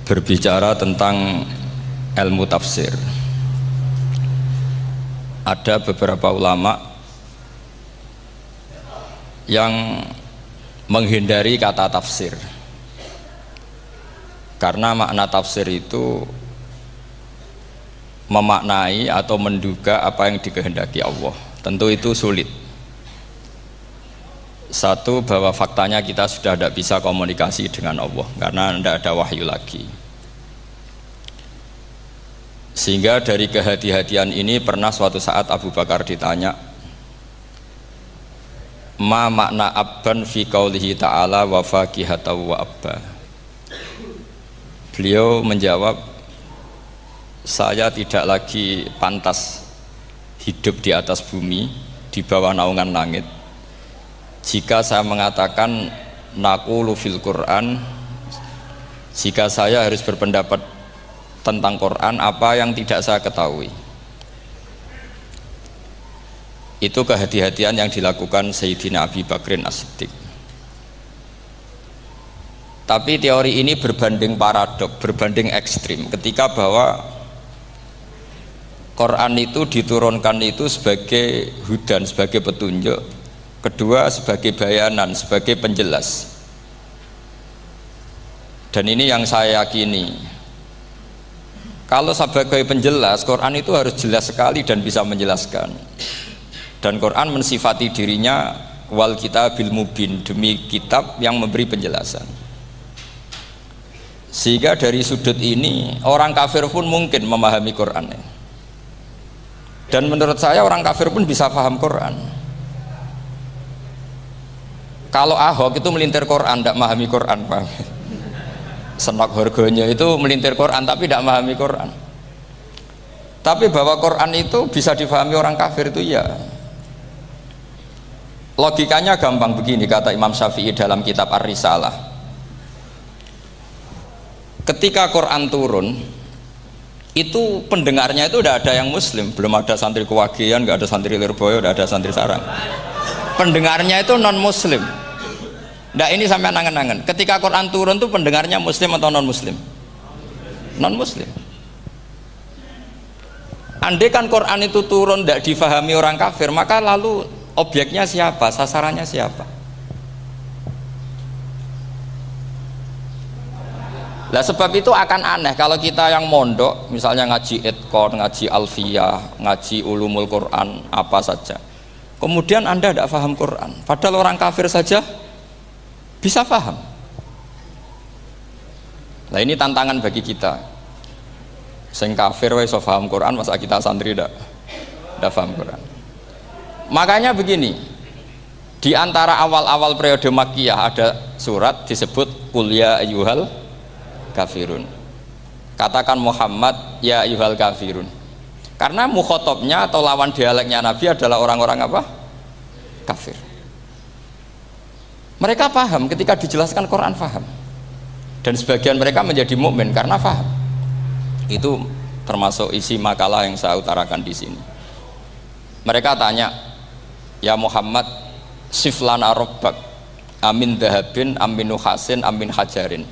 berbicara tentang ilmu tafsir. Ada beberapa ulama yang menghindari kata tafsir karena makna tafsir itu memaknai atau menduga apa yang dikehendaki Allah. Tentu itu sulit. Satu, bahwa faktanya kita sudah tidak bisa komunikasi dengan Allah karena tidak ada wahyu lagi. Sehingga dari kehati-hatian ini pernah suatu saat Abu Bakar ditanya, ma makna abban fi qaulihi ta'ala wa faqihatan wa abba. Beliau menjawab, saya tidak lagi pantas hidup di atas bumi di bawah naungan langit jika saya mengatakan naqulu fil Quran, jika saya harus berpendapat tentang Quran apa yang tidak saya ketahui. Itu kehati-hatian yang dilakukan Sayyidina Abi Bakrin As-Siddiq. Tapi teori ini berbanding paradok, berbanding ekstrim, ketika bahwa Quran itu diturunkan itu sebagai hudan, sebagai petunjuk, kedua sebagai bayanan, sebagai penjelas. Dan ini yang saya yakini, kalau sebagai penjelas, Quran itu harus jelas sekali dan bisa menjelaskan. Dan Quran mensifati dirinya wal kitabil mubin, demi kitab yang memberi penjelasan. Sehingga dari sudut ini orang kafir pun mungkin memahami Quran. Dan menurut saya orang kafir pun bisa paham Quran. Kalau Ahok itu melintir Quran, tidak memahami Quran, paham? Senok harganya itu melintir Quran tapi tidak memahami Quran. Tapi bahwa Quran itu bisa difahami orang kafir itu ya. Logikanya gampang begini, kata Imam Syafi'i dalam kitab Ar-Risalah. Ketika Quran turun, itu pendengarnya itu tidak ada yang muslim, belum ada santri Kewagian, nggak ada santri Lirboyo, nggak ada santri Sarang. Pendengarnya itu non muslim. Nah ini sampai angen-angen, ketika Quran turun itu pendengarnya muslim atau non muslim? Non muslim. Andai kan Quran itu turun tidak difahami orang kafir, maka lalu objeknya siapa, sasarannya siapa? Nah sebab itu akan aneh kalau kita yang mondok, misalnya ngaji Idqon, ngaji Alfiyah, ngaji Ulumul Quran, apa saja, kemudian Anda tidak paham Quran, padahal orang kafir saja bisa paham. Nah ini tantangan bagi kita. Sing kafir wis iso paham Quran, masa kita santri tidak paham Quran. Makanya begini, di antara awal-awal periode Makkiyah ada surat disebut Qul ya ayyuhal kafirun. Katakan Muhammad ya ayyuhal kafirun. Karena mukhatabnya atau lawan dialeknya Nabi adalah orang-orang apa? Kafir. Mereka paham ketika dijelaskan Quran, paham. Dan sebagian mereka menjadi mukmin karena paham. Itu termasuk isi makalah yang saya utarakan di sini. Mereka tanya, ya Muhammad, siflana robbak, amin dahabin, amin nuhasin, amin hajarin.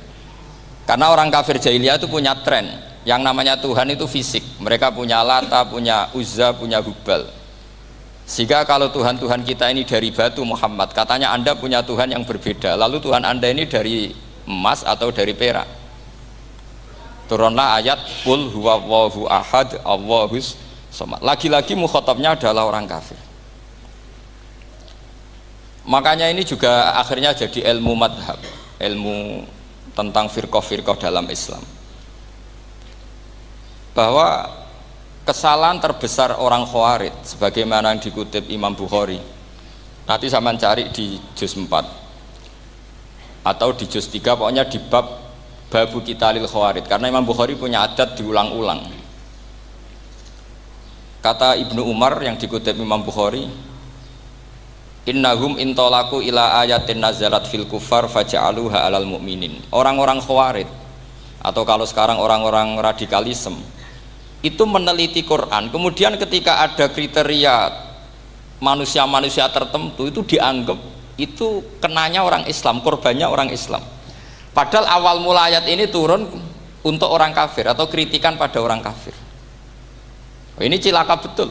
Karena orang kafir jahiliyah itu punya tren, yang namanya Tuhan itu fisik. Mereka punya Lata, punya Uzza, punya Hubal. Sehingga kalau Tuhan-Tuhan kita ini dari batu Muhammad, katanya Anda punya Tuhan yang berbeda. Lalu Tuhan Anda ini dari emas atau dari perak. Turunlah ayat Qul huwallahu ahad Allahus samad. Lagi-lagi mukhatabnya adalah orang kafir. Makanya ini juga akhirnya jadi ilmu madhab, ilmu tentang firqah-firqah dalam Islam. Bahwa kesalahan terbesar orang Khawarij sebagaimana yang dikutip Imam Bukhari, nanti saya mencari di juz 4 atau di juz 3, pokoknya di bab babu qitalil Khawarij, karena Imam Bukhari punya adat diulang-ulang. Kata Ibnu Umar yang dikutip Imam Bukhari, innahum intolaku ila ayatin nazalat fil kufar faja'aluha alal mu'minin. Orang-orang Khawarij atau kalau sekarang orang-orang radikalisme itu meneliti Quran, kemudian ketika ada kriteria manusia-manusia tertentu itu dianggap itu kenanya orang Islam, korbannya orang Islam. Padahal awal mula ayat ini turun untuk orang kafir atau kritikan pada orang kafir. Ini cilaka betul.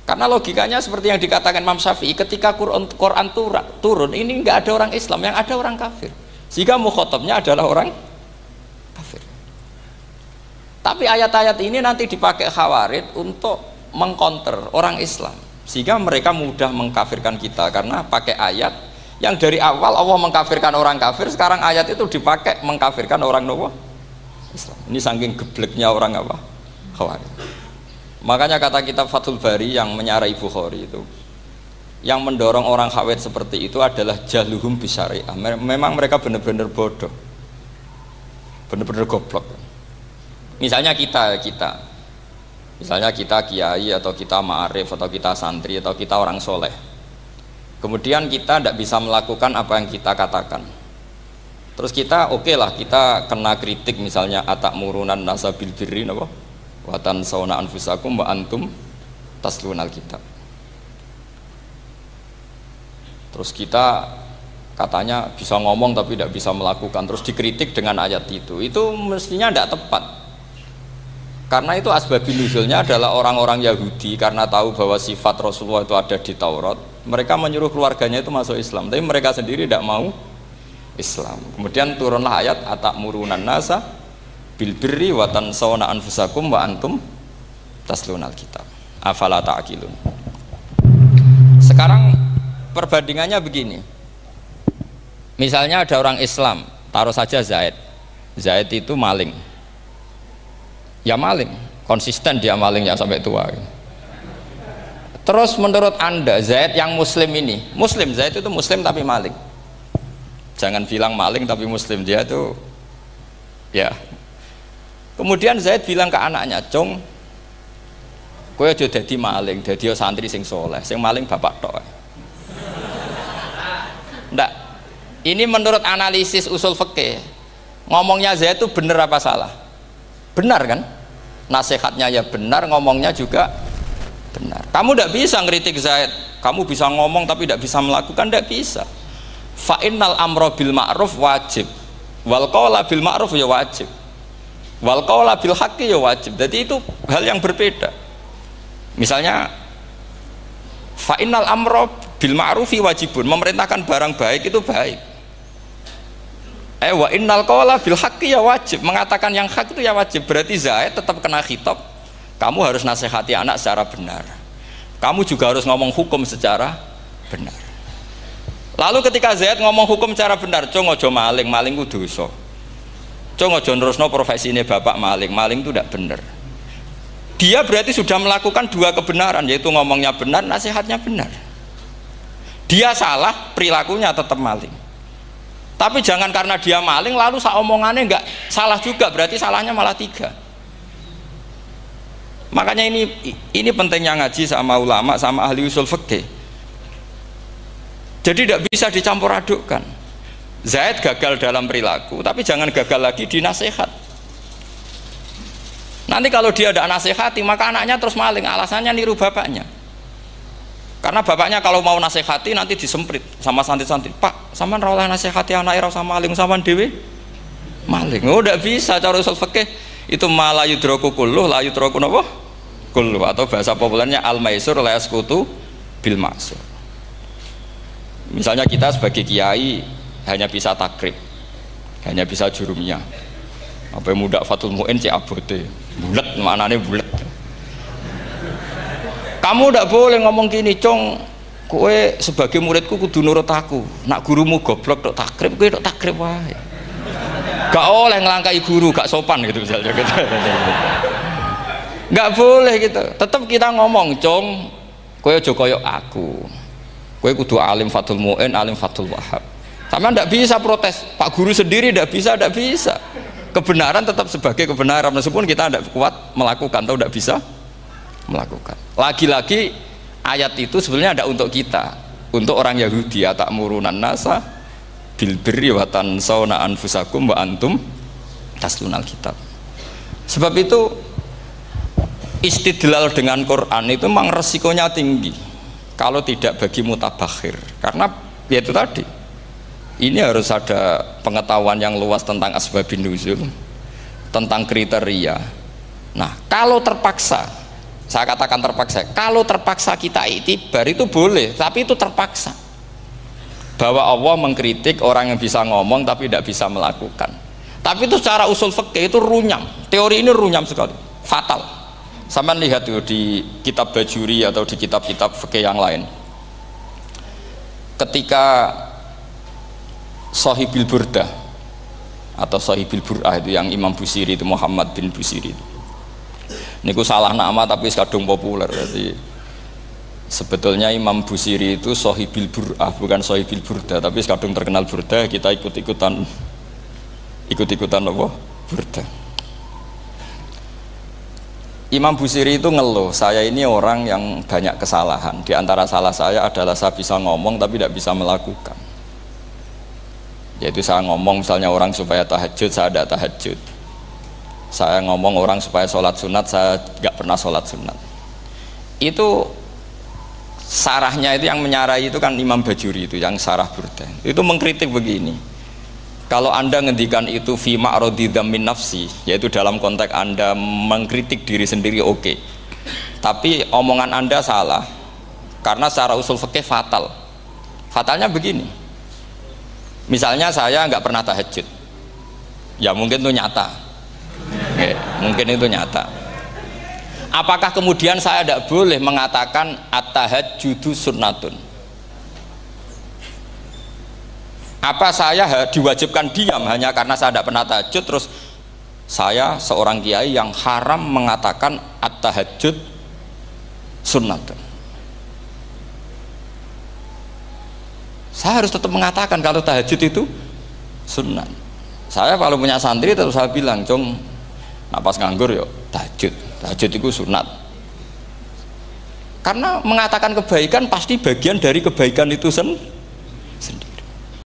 Karena logikanya seperti yang dikatakan Imam Syafi'i, ketika Quran turun ini nggak ada orang Islam, yang ada orang kafir. Sehingga mukhatabnya adalah orang kafir. Tapi ayat-ayat ini nanti dipakai Khawarij untuk mengcounter orang Islam, sehingga mereka mudah mengkafirkan kita karena pakai ayat yang dari awal Allah mengkafirkan orang kafir, sekarang ayat itu dipakai mengkafirkan orang Islam. Ini saking gebleknya orang apa? Khawarij. Makanya kata kitab Fathul Bari yang menyarai Bukhari itu, yang mendorong orang Khawarij seperti itu adalah jahluhum bisyariah. Memang mereka benar-benar bodoh, benar-benar goblok. Misalnya kita kiai atau kita ma'arif atau kita santri atau kita orang soleh, kemudian kita tidak bisa melakukan apa yang kita katakan, terus kita oke lah, kita kena kritik misalnya atakmurunan nasa bil birri wa tansawna anfusakum wa antum taslunal kitab. Terus kita katanya bisa ngomong tapi tidak bisa melakukan, terus dikritik dengan ayat itu mestinya tidak tepat. Karena itu asbabun nuzulnya adalah orang-orang Yahudi karena tahu bahwa sifat Rasulullah itu ada di Taurat, mereka menyuruh keluarganya itu masuk Islam, tapi mereka sendiri tidak mau Islam. Kemudian turunlah ayat atakmurunan nasa bil birri wa tansawna anfusakum wa antum taslunal kitab afala ta'qilun. Sekarang perbandingannya begini, misalnya ada orang Islam, taruh saja Zaid itu maling, ya maling, konsisten dia malingnya sampai tua. Terus menurut Anda Zaid yang muslim ini, Zaid itu muslim tapi maling, jangan bilang maling tapi muslim, dia itu ya. Kemudian Zaid bilang ke anaknya, "Cung, kowe aja dadi maling, dadi santri sing soleh, sing maling bapak tok." Ndak. Ini menurut analisis usul fikih, ngomongnya Zaid itu benar apa salah? Benar kan? Nasihatnya ya benar, ngomongnya juga benar. Kamu tidak bisa ngeritik Zaid, kamu bisa ngomong tapi tidak bisa melakukan, tidak bisa. Fa innal amra bil ma'ruf wajib, wal qawla bil ma'ruf ya wajib, wal qawla bil haqqi ya wajib. Jadi itu hal yang berbeda. Misalnya fa innal amra bil ma'rufi wajibun, memerintahkan barang baik itu baik. Wa innal qawla bil haqqi ya wajib, mengatakan yang hak itu ya wajib. Berarti Zaid tetap kena khitab, kamu harus nasihati anak secara benar, kamu juga harus ngomong hukum secara benar. Lalu ketika Zaid ngomong hukum secara benar, cung ojo maling, maling ku dosa, cung ojo nerusno profesine bapak maling itu tidak benar. Dia berarti sudah melakukan dua kebenaran, yaitu ngomongnya benar, nasihatnya benar. Dia salah, perilakunya tetap maling. Tapi jangan karena dia maling lalu omongannya enggak salah juga, berarti salahnya malah tiga. Makanya ini pentingnya ngaji sama ulama, sama ahli usul fikih. Jadi tidak bisa dicampur adukkan. Zaid gagal dalam perilaku, tapi jangan gagal lagi di nasihat. Nanti kalau dia tidak nasihati, maka anaknya terus maling, alasannya niru bapaknya. Karena bapaknya kalau mau nasihati nanti disemprit sama santri-santri, "Pak, sampean ra oleh nasihati anake ra sama maling, sampean dhewe maling." Oh, tidak bisa cara usul fikih. Itu malah yudraku kulluh la yudraku napa? Kulluh, atau bahasa populernya al-maisur la yasqutu bil ma'sur. Misalnya kita sebagai kiai hanya bisa takrib, hanya bisa jurumiyah. Apa muda Fathul Mu'in cek abote. Bulet, maknane bulet. Kamu tidak boleh ngomong gini, "Cung, kowe sebagai muridku kudu nurut aku. Nak gurumu goblok tok takrib, kowe tok takrib wae." Gak oleh ngelangkai guru, gak sopan gitu misalnya gitu. Gak boleh gitu. Tetap kita ngomong, "Cung, kowe aja koyo aku. Kowe kudu alim Fathul Mu'in, alim Fathul Wahhab." Sama ndak bisa protes. Pak guru sendiri ndak bisa. Kebenaran tetap sebagai kebenaran meskipun kita tidak kuat melakukan atau tidak bisa melakukan. Lagi-lagi ayat itu sebenarnya ada untuk kita, untuk orang Yahudi, atakmurunan nasa bil birri wa tansawna anfusakum wa antum taslunal kitab. Sebab itu istidlal dengan Quran itu memang resikonya tinggi kalau tidak bagi mutabakhir, karena ya itu tadi, ini harus ada pengetahuan yang luas tentang asbabun nuzul, tentang kriteria. Nah, kalau terpaksa, saya katakan terpaksa, kalau terpaksa kita iktibar itu boleh, tapi itu terpaksa. Bahwa Allah mengkritik orang yang bisa ngomong tapi tidak bisa melakukan. Tapi itu secara usul fikih itu runyam. Teori ini runyam sekali, fatal. Sama lihat tuh di kitab Bajuri atau di kitab-kitab fikih yang lain. Ketika Shahibil Burdah atau Shahibil Bur'ah itu yang Imam Busiri itu, Muhammad bin Busiri itu. Niku salah nama tapi kadung populer. Jadi sebetulnya Imam Busiri itu Shahibil Bur'ah bukan Shahibil Burdah, tapi kadung terkenal Burdah, kita ikut-ikutan apa? Burdah. Imam Busiri itu ngeluh, saya ini orang yang banyak kesalahan. Di antara salah saya adalah saya bisa ngomong tapi tidak bisa melakukan. Yaitu saya ngomong misalnya orang supaya tahajud, saya tidak tahajud. Saya ngomong orang supaya sholat sunat, saya nggak pernah sholat sunat. Itu sarahnya itu yang menyarai itu kan Imam Bajuri itu yang sarah Burdah. Itu mengkritik begini. Kalau Anda ngendikan itu fi ma'radi dzammin nafsi, yaitu dalam konteks Anda mengkritik diri sendiri oke. Tapi omongan Anda salah. Karena secara usul fikih fatal. Fatalnya begini. Misalnya saya nggak pernah tahajud, ya mungkin itu nyata, mungkin itu nyata. Apakah kemudian saya tidak boleh mengatakan at-tahajjudu sunnatun? Apa saya diwajibkan diam hanya karena saya tidak pernah tahajud, terus saya seorang kiai yang haram mengatakan at-tahajjud sunnatun? Saya harus tetap mengatakan kalau tahajud itu sunnah. Saya kalau punya santri terus saya bilang, "Cung, napas nganggur yuk tahajud. Tahajud itu sunat." Karena mengatakan kebaikan pasti bagian dari kebaikan itu sendiri.